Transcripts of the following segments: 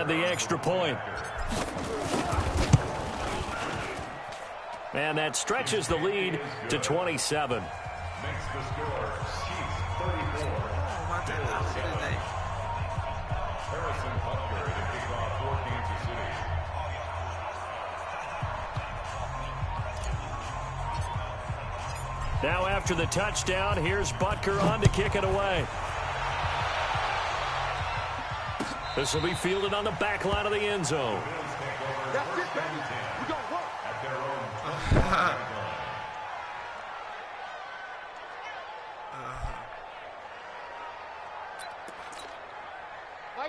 have the extra point. And that stretches the lead to 27. Makes the score Chiefs 34. Harrison Butker to kick off for Kansas City. Now after the touchdown, here's Butker on to kick it away. This will be fielded on the back line of the end zone. That's it, baby. We got work. At their own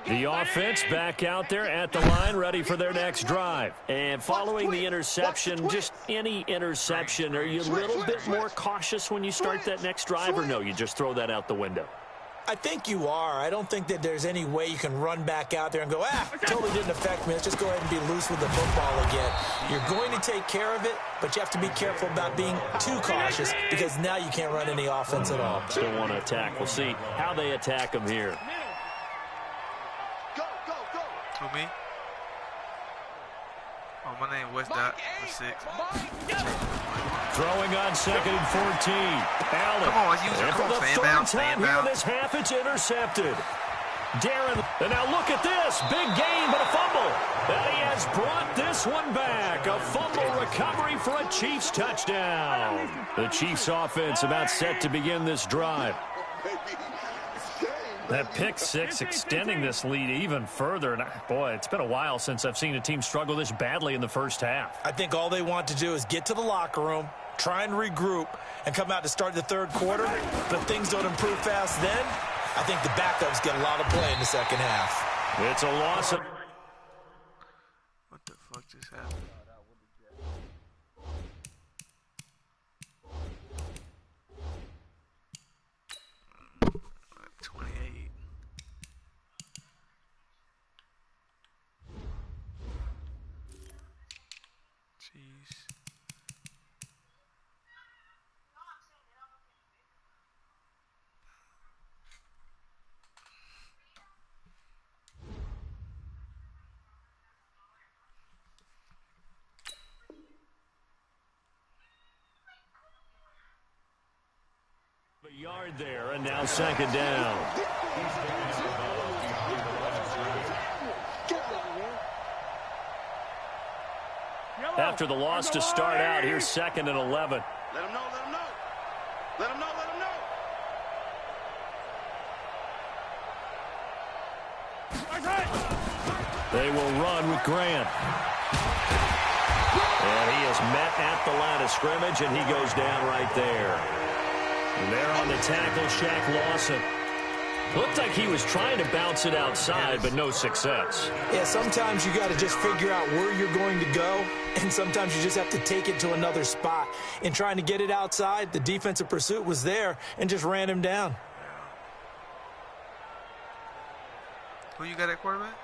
The offense back out there at the line, ready for their next drive. And following the interception, just any interception, are you a little bit more cautious when you start that next drive, or no, you just throw that out the window? I think you are. I don't think that there's any way you can run back out there and go, totally didn't affect me. Let's just go ahead and be loose with the football again. You're going to take care of it, but you have to be careful about being too cautious because now you can't run any offense at all. Still want to attack. We'll see how they attack them here. Who, me? Oh, my name is Westdotorg, 6. Throwing on 2nd and 14. Allen. Come on, let's use it. And for the third time here this half, it's intercepted. Darren, and now look at this. Big gain, but a fumble. And he has brought this one back. A fumble recovery for a Chiefs touchdown. The Chiefs offense about set to begin this drive. That pick six extending this lead even further. And boy, it's been a while since I've seen a team struggle this badly in the first half. I think all they want to do is get to the locker room, try and regroup, and come out to start the third quarter. But things don't improve fast then. I think the backups get a lot of play in the second half. It's a loss of... What the fuck just happened? A yard there, and now 2nd down. After the loss to start out, here's 2nd and 11. Let him know, let him know. Let him know, let him know. They will run with Grant. And he is met at the line of scrimmage, and he goes down right there. And there on the tackle, Shaq Lawson. Looked like he was trying to bounce it outside, but no success. Yeah, sometimes you got to just figure out where you're going to go, and sometimes you just have to take it to another spot. In trying to get it outside, the defensive pursuit was there and just ran him down. Who you got at quarterback?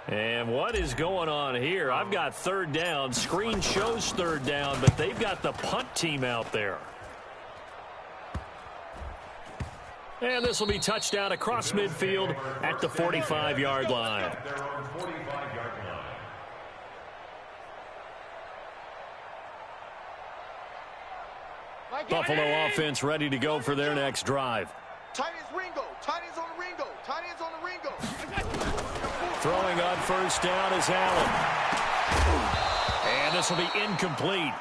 And what is going on here? I've got 3rd down. Screen shows 3rd down, but they've got the punt team out there. And this will be touchdown across midfield at the 45-yard line. Buffalo offense ready to go for their next drive. Tight ends Ringo. Tight ends on the Ringo. Tight ends on the Ringo. Throwing on 1st down is Allen. And this will be incomplete.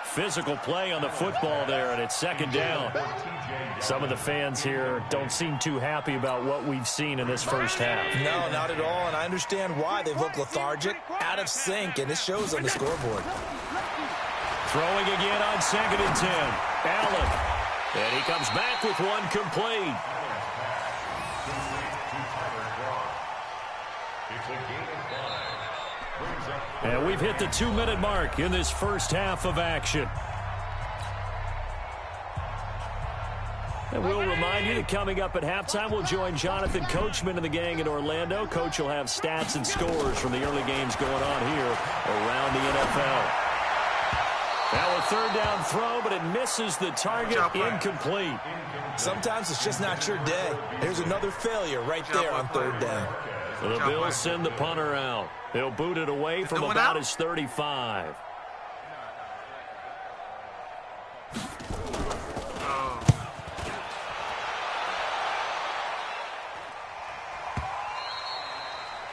Physical play on the football there, and it's 2nd down. Some of the fans here don't seem too happy about what we've seen in this first half. No, not at all, and I understand why. They've looked lethargic, out of sync, and it shows on the scoreboard. Throwing again on 2nd and 10. Allen. And he comes back with one complete. And we've hit the 2-minute mark in this first half of action. And we'll remind you that coming up at halftime, we'll join Jonathan Coachman and the gang in Orlando. Coach will have stats and scores from the early games going on here around the NFL. Now a 3rd down throw, but it misses the target. Incomplete. Sometimes it's just not your day. There's another failure right there on 3rd down. The Bills send the punter out. He'll boot it away from about his 35.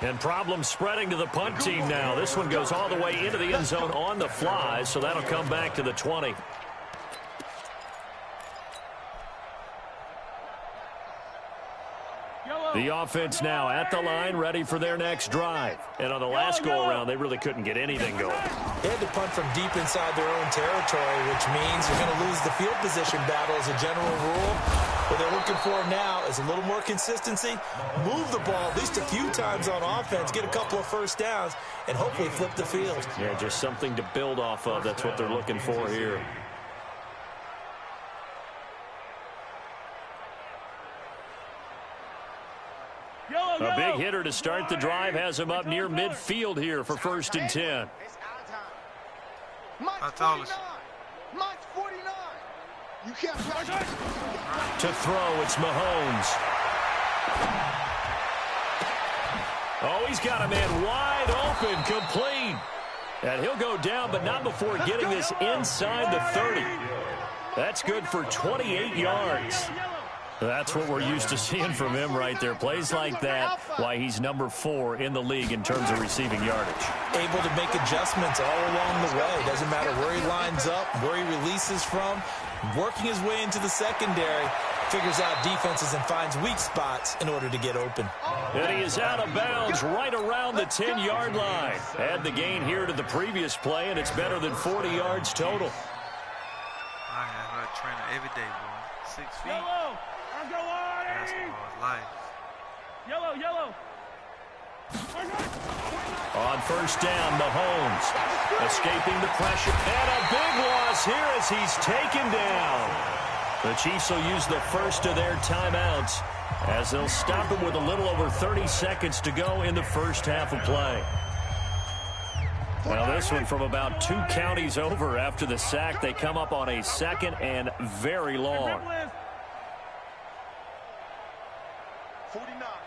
And problems spreading to the punt team now. This one goes all the way into the end zone on the fly, so that'll come back to the 20. The offense now at the line, ready for their next drive. And on the last go-around, they really couldn't get anything going. They had to punt from deep inside their own territory, which means you're going to lose the field position battle as a general rule. What they're looking for now is a little more consistency, move the ball at least a few times on offense, get a couple of first downs, and hopefully flip the field. Yeah, just something to build off of. That's what they're looking for here. A big hitter to start the drive has him up near midfield here for 1st and 10. Mike's 49. Mike's 49. You can't rush. To throw, it's Mahomes. Oh, he's got a man wide open, complete. And he'll go down, but not before getting this inside the 30. That's good for 28 yards. That's what we're used to seeing from him right there. Plays like that, why he's number 4 in the league in terms of receiving yardage. Able to make adjustments all along the way. Doesn't matter where he lines up, where he releases from. Working his way into the secondary, figures out defenses and finds weak spots in order to get open. And he is out of bounds right around the 10-yard line. Add the gain here to the previous play, and it's better than 40 yards total. I have a trainer every day, boy. 6 feet. Basketball is life. Yellow. On 1st down, Mahomes escaping the pressure. And a big loss here as he's taken down. The Chiefs will use the first of their timeouts as they'll stop him with a little over 30 seconds to go in the first half of play. Now this one from about 2 counties over after the sack. They come up on a 2nd and very long.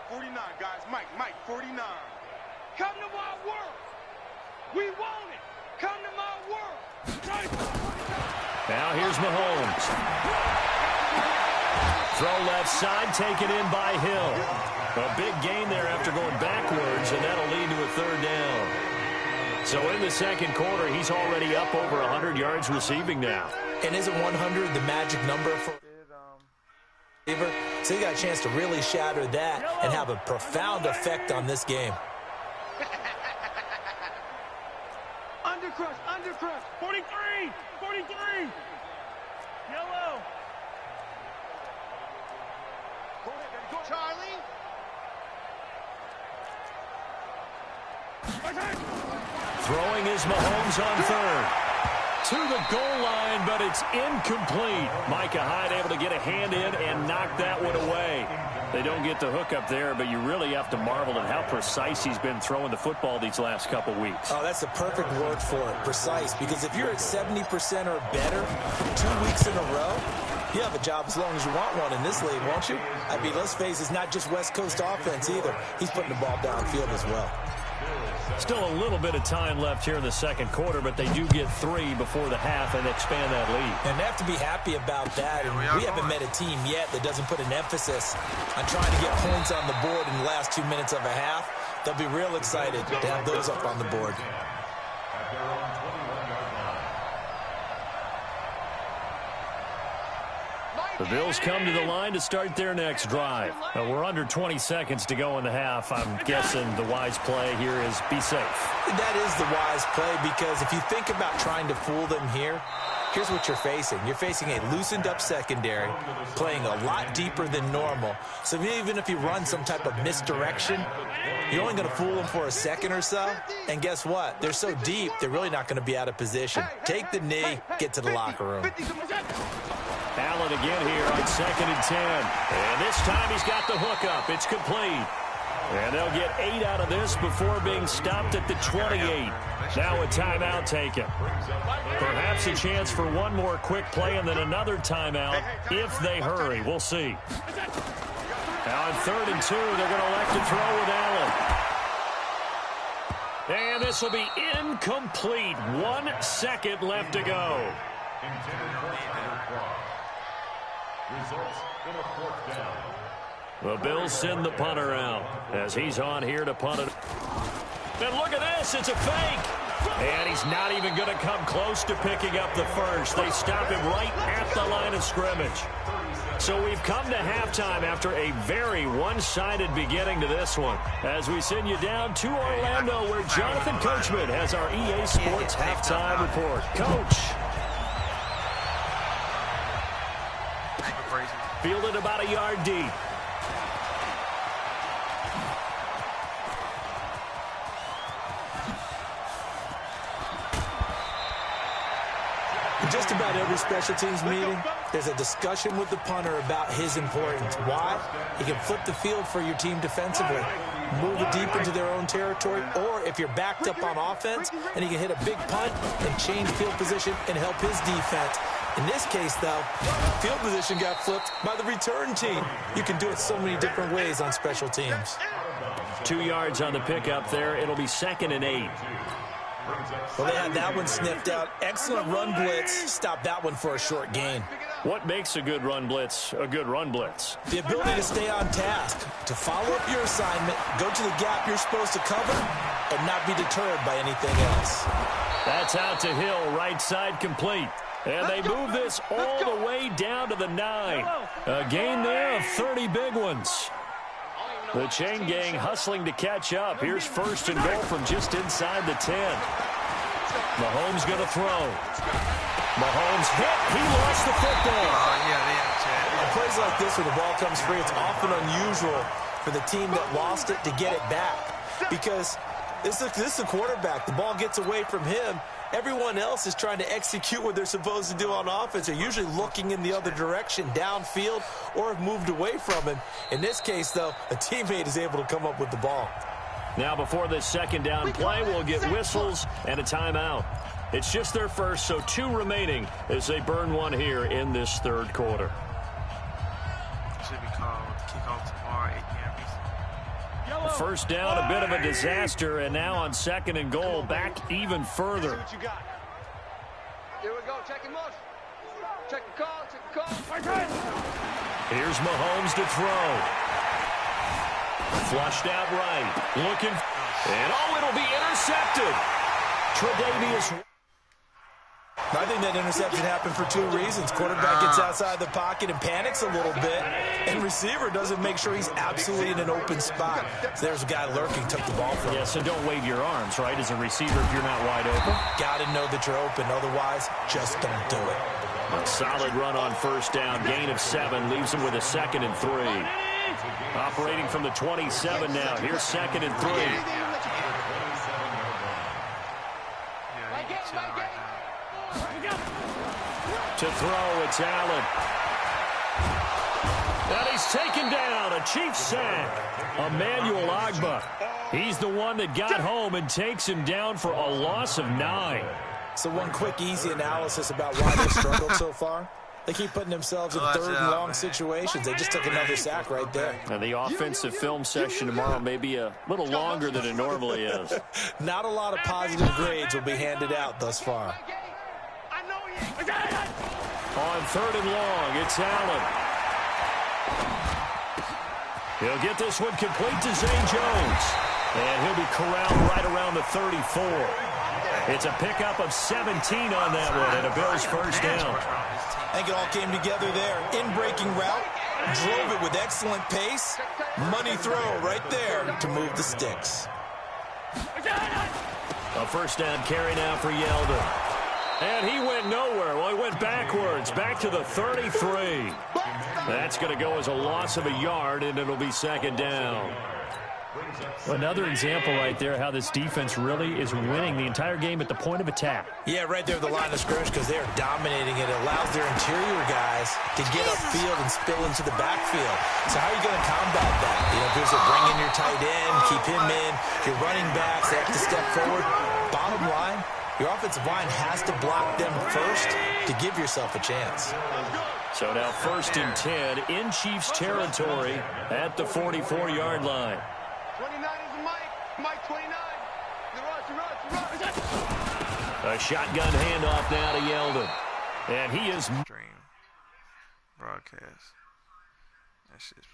49, guys. Mike, 49. Come to my work. We want it. Come to my work. Now here's Mahomes. Throw left side, taken in by Hill. A big gain there after going backwards, and that'll lead to a 3rd down. So in the 2nd quarter, he's already up over 100 yards receiving now. And isn't 100 the magic number for receiver? So you got a chance to really shatter that and have a profound effect on this game. Undercrush. 43. Yellow. Go ahead, go, Charlie. Throwing is Mahomes on 3rd. To the goal line, but it's incomplete. Micah Hyde able to get a hand in and knock that one away. They don't get the hook up there, but you really have to marvel at how precise he's been throwing the football these last couple weeks. Oh, that's the perfect word for it, precise, because if you're at 70% or better 2 weeks in a row, you have a job as long as you want one in this league, won't you? I mean, let's face it, it's not just West Coast offense either. He's putting the ball downfield as well. Still a little bit of time left here in the 2nd quarter, but they do get 3 before the half and expand that lead. And they have to be happy about that. And we haven't met a team yet that doesn't put an emphasis on trying to get points on the board in the last 2 minutes of a half. They'll be real excited to have those up on the board. The Bills come to the line to start their next drive. We're under 20 seconds to go in the half. I'm guessing the wise play here is be safe. That is the wise play, because if you think about trying to fool them here, here's what you're facing. You're facing a loosened up secondary, playing a lot deeper than normal. So even if you run some type of misdirection, you're only going to fool them for a second or so. And guess what? They're so deep, they're really not going to be out of position. Take the knee, get to the locker room. Allen again here on 2nd and 10. And this time he's got the hook up. It's complete. And they'll get 8 out of this before being stopped at the 28. Now a timeout taken. Perhaps a chance for one more quick play and then another timeout if they hurry. We'll see. Now on 3rd and 2, they're going to elect to throw with Allen. And this will be incomplete. 1 second left to go. Results in a 4th down. The Bills send the punter out as he's on here to punt it. And look at this. It's a fake. And he's not even going to come close to picking up the first. They stop him right at the line of scrimmage. So we've come to halftime after a very one-sided beginning to this one. As we send you down to Orlando, where Jonathan Coachman has our EA Sports halftime report. Coach. Fielded about a yard deep. In just about every special teams meeting, there's a discussion with the punter about his importance. Why? He can flip the field for your team defensively, move it deep into their own territory, or if you're backed up on offense, and he can hit a big punt and change field position and help his defense. In this case, though, field position got flipped by the return team. You can do it so many different ways on special teams. 2 yards on the pickup there. It'll be 2nd and 8. Well, they had that one sniffed out. Excellent run blitz. Stop that one for a short gain. What makes a good run blitz a good run blitz? The ability to stay on task, to follow up your assignment, go to the gap you're supposed to cover, and not be deterred by anything else. That's out to Hill, right side complete. And they move this all the way down to the 9. A gain there of 30 big ones. The chain gang hustling to catch up. Here's 1st and goal from just inside the 10. Mahomes going to throw. Mahomes hit. He lost the football. On plays like this where the ball comes free, it's often unusual for the team that lost it to get it back. Because this is the quarterback. The ball gets away from him. Everyone else is trying to execute what they're supposed to do on offense. They're usually looking in the other direction, downfield, or have moved away from him. In this case, though, a teammate is able to come up with the ball. Now, before this 2nd down play, we'll get whistles and a timeout. It's just their first, so 2 remaining as they burn one here in this 3rd quarter. Should be called kickoff tomorrow, 8 p.m. Eastern. 1st down, a bit of a disaster, and now on 2nd and goal, back even further. Here we go, check him out. Check the call, check the call. Here's Mahomes to throw. Flushed out right. Looking. And it'll be intercepted. Tre'Davious. I think that interception happened for 2 reasons. Quarterback gets outside the pocket and panics a little bit, and receiver doesn't make sure he's absolutely in an open spot. So there's a guy lurking, took the ball from him. Yeah, so don't wave your arms, right, as a receiver if you're not wide open. Got to know that you're open. Otherwise, just don't do it. A solid run on 1st down. Gain of 7 leaves him with a 2nd and 3. Operating from the 27 now. Here's 2nd and 3. To throw, it's Allen. And he's taken down. A Chiefs sack. Emmanuel Ogbah. He's the one that got home and takes him down for a loss of 9. So one quick, easy analysis about why they struggled so far. They keep putting themselves in 3rd and long situations. They just took another sack right there. And the offensive film session tomorrow may be a little longer than it normally is. Not a lot of positive grades will be handed out thus far. On 3rd and long, it's Allen. He'll get this one complete to Zay Jones. And he'll be corralled right around the 34. It's a pickup of 17 on that one, and a Bills 1st down. I think it all came together there. In-breaking route, drove it with excellent pace. Money throw right there to move the sticks. A 1st down carry now for Yeldon. And he went nowhere. Well, he went backwards, back to the 33. That's going to go as a loss of a yard, and it'll be 2nd down. Another example right there how this defense really is winning the entire game at the point of attack. Yeah, right there at the line of scrimmage because they're dominating it. It allows their interior guys to get upfield and spill into the backfield. So how are you going to combat that? You know, there's a bring in your tight end, keep him in. Your running backs, they have to step forward. Bottom line, your offensive line has to block them first to give yourself a chance. So now 1st and 10 in Chiefs territory at the 44-yard line. 29 is Mike. Mike 29. A shotgun handoff now to Yeldon. And he is... Stream. Broadcast. That shit's